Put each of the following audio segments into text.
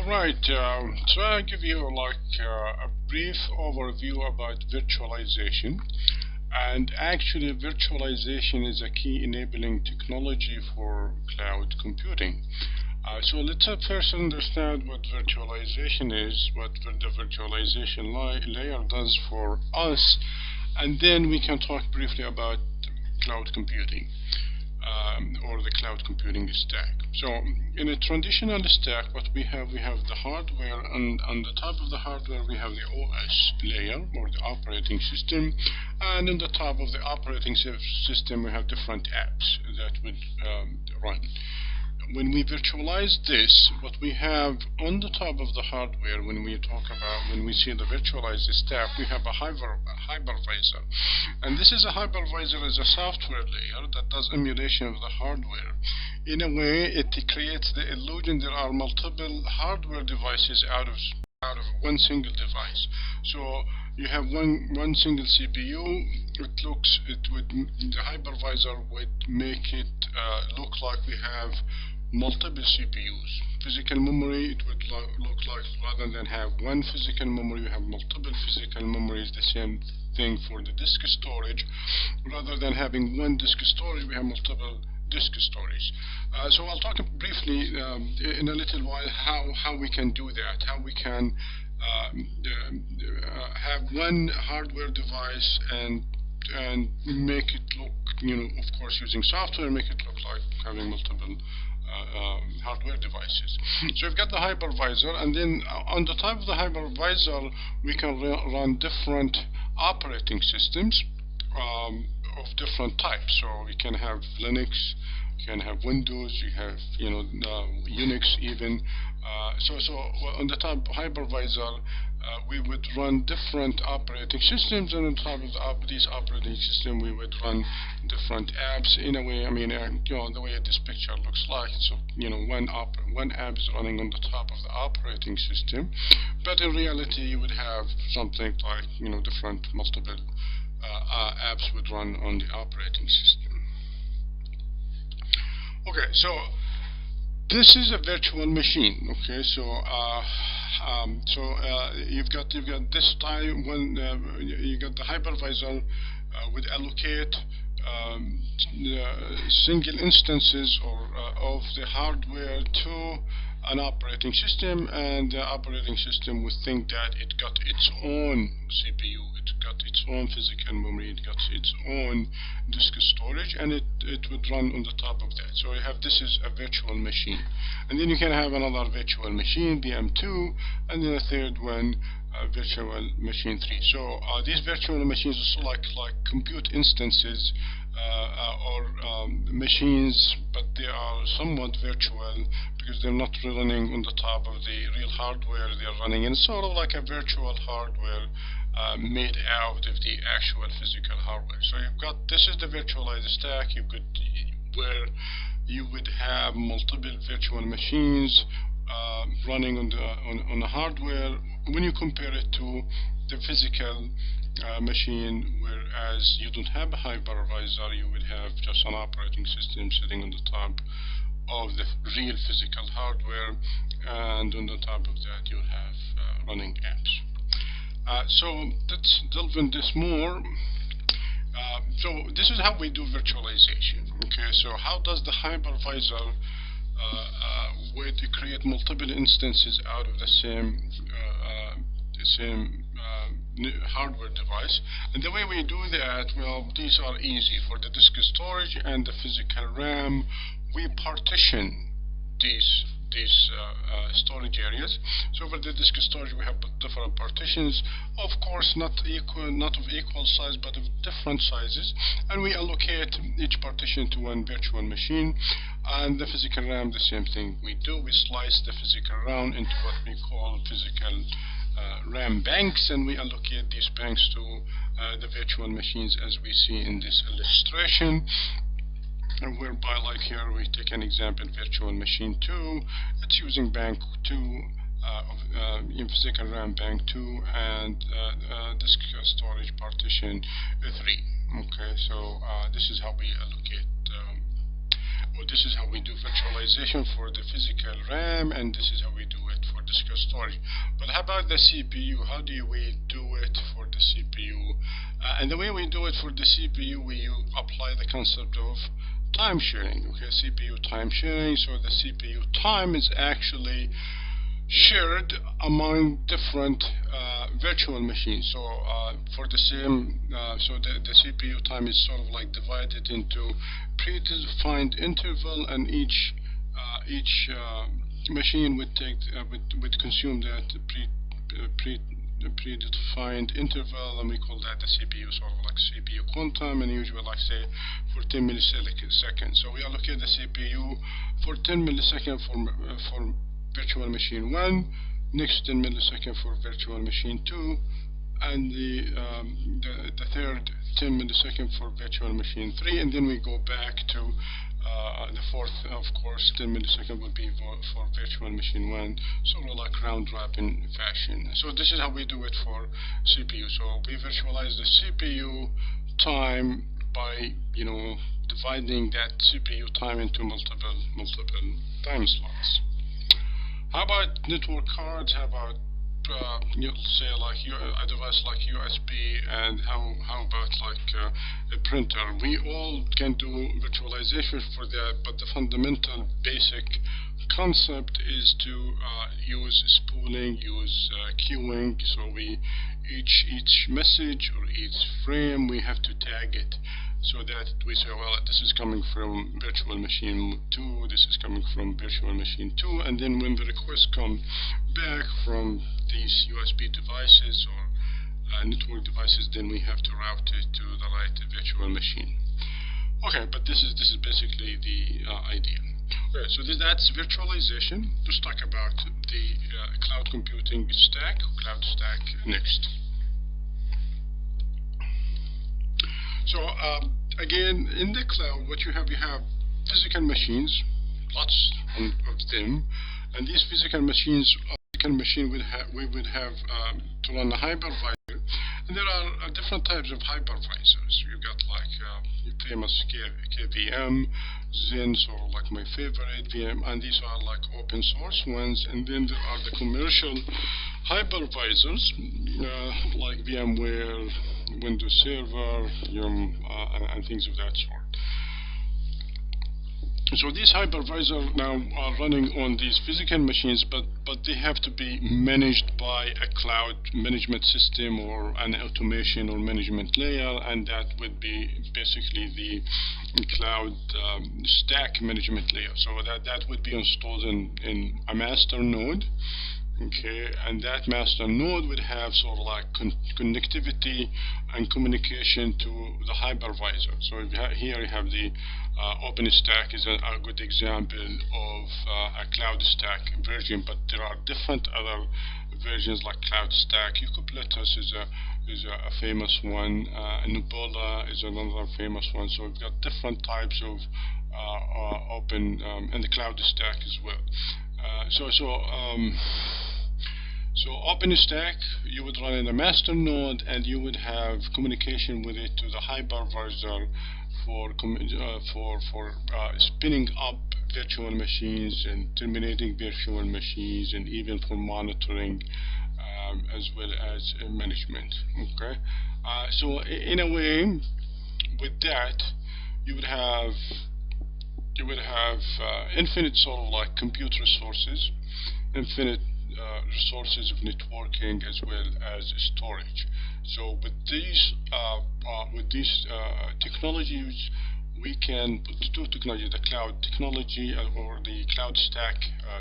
Alright, so I'll give you a brief overview about virtualization. And actually, virtualization is a key enabling technology for cloud computing. So let's first understand what virtualization is, what the virtualization layer does for us, and then we can talk briefly about cloud computing. Or the cloud computing stack. So in a traditional stack, what we have the hardware, and on the top of the hardware we have the OS layer, or the operating system, and on the top of the operating system we have different apps that would run. When we virtualize this, what we have on the top of the hardware, when we see the virtualized stack, we have a hypervisor. And this is a hypervisor is a software layer that does emulation of the hardware. In a way, it creates the illusion there are multiple hardware devices out of one single device. So you have one single CPU. The hypervisor would make it look like we have multiple CPUs. Physical memory, it would look like, rather than have one physical memory, you have multiple physical memories. The same thing for the disk storage. Rather than having one disk storage, we have multiple disk storage. So I'll talk briefly in a little while how we can do that, how we can have one hardware device and make it look, of course using software, make it look like having multiple hardware devices. So we've got the hypervisor, and then on the top of the hypervisor we can run different operating systems of different types. So we can have Linux, you can have Windows, you have Unix even. So on the top hypervisor we would run different operating systems, and on top of these operating systems we would run different apps. In a way, the way this picture looks like, so one app is running on the top of the operating system, but in reality you would have something like different multiple apps would run on the operating system. Okay, so this is a virtual machine. Okay, so you've got this time when you got the hypervisor would allocate single instances of the hardware to an operating system, and the operating system would think that it got its own CPU, it got its own physical memory, it got its own disk storage, and it would run on the top of that. So you have, this is a virtual machine, and then you can have another virtual machine, VM2, and then a third one, virtual machine 3. So these virtual machines are like compute instances or machines, but they are somewhat virtual because they're not running on the top of the real hardware. They're running in sort of like a virtual hardware made out of the actual physical hardware. So you've got, this is the virtualized stack. Where you would have multiple virtual machines running on the hardware. When you compare it to the physical machine, whereas you don't have a hypervisor, you would have just an operating system sitting on the top of the real physical hardware, and on the top of that you'll have running apps. So let's delve in this more. So this is how we do virtualization. Okay, so how does the hypervisor way to create multiple instances out of the same hardware device? And the way we do that, well, these are easy. For the disk storage and the physical RAM, we partition these storage areas. So for the disk storage we have different partitions, of course not of equal size, but of different sizes, and we allocate each partition to one virtual machine. And the physical RAM, the same thing we do. We slice the physical RAM into what we call physical RAM banks, and we allocate these banks to the virtual machines as we see in this illustration. And whereby, like here, we take an example, virtual machine 2, it's using bank 2, in physical RAM bank 2, and disk storage partition 3. Okay, so this is how we allocate. Well, this is how we do virtualization for the physical RAM, and this is how we do it for disk storage. But how about the CPU? How do we do it for the CPU? And the way we do it for the CPU, we apply the concept of time sharing. Okay, CPU time sharing. So the CPU time is actually shared among different virtual machines. So for the same, so the CPU time is sort of like divided into predefined interval, and each machine would take would consume that predefined interval, and we call that the CPU, sort of like CPU quantum, and usually like say for 10 milliseconds. So we allocate the CPU for 10 milliseconds for virtual machine 1, next 10 milliseconds for virtual machine 2, and the third 10 milliseconds for virtual machine 3, and then we go back to the fourth, of course, 10 milliseconds would be for virtual machine 1, sort of like round-robin fashion. So this is how we do it for CPU. So we virtualize the CPU time by, dividing that CPU time into multiple time slots. How about network cards? How about you'll say like a device like USB, and how about like a printer? We all can do virtualization for that, but the fundamental basic concept is to use spooling, use queuing. So we each message or each frame we have to tag it, so that we say, well, this is coming from virtual machine 2, this is coming from virtual machine 2, and then when the requests come back from these USB devices or network devices, then we have to route it to the right virtual machine. Okay, but this is basically the idea. Okay, so that's virtualization. Let's talk about the cloud computing stack, cloud stack next. So again, in the cloud, what you have physical machines, lots of them, and these physical machines, we would have to run a hypervisor, and there are different types of hypervisors. You've got like your famous KVM, Zen, sort of like my favorite VM, and these are like open source ones, and then there are the commercial hypervisors like VMware, Windows Server, and things of that sort. So these hypervisors now are running on these physical machines, but they have to be managed by a cloud management system or an automation or management layer, and that would be basically the cloud stack management layer. So that would be installed in a master node. Okay, and that master node would have sort of like connectivity and communication to the hypervisor. So here you have the OpenStack is a good example of a cloud stack version, but there are different other versions like cloud stack. Kubernetes is a famous one. Nubola is another famous one. So we've got different types of open and the cloud stack as well. So OpenStack, you would run in a master node, and you would have communication with it to the hypervisor for spinning up virtual machines and terminating virtual machines, and even for monitoring as well as management. Okay, so in a way, with that, you would have infinite sort of like compute resources, infinite resources of networking as well as storage. So with these technologies, we can put two technologies: the cloud technology or the cloud stack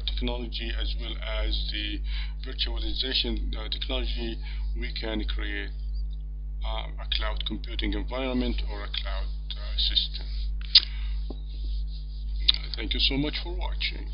technology, as well as the virtualization technology. We can create a cloud computing environment or a cloud system. Thank you so much for watching.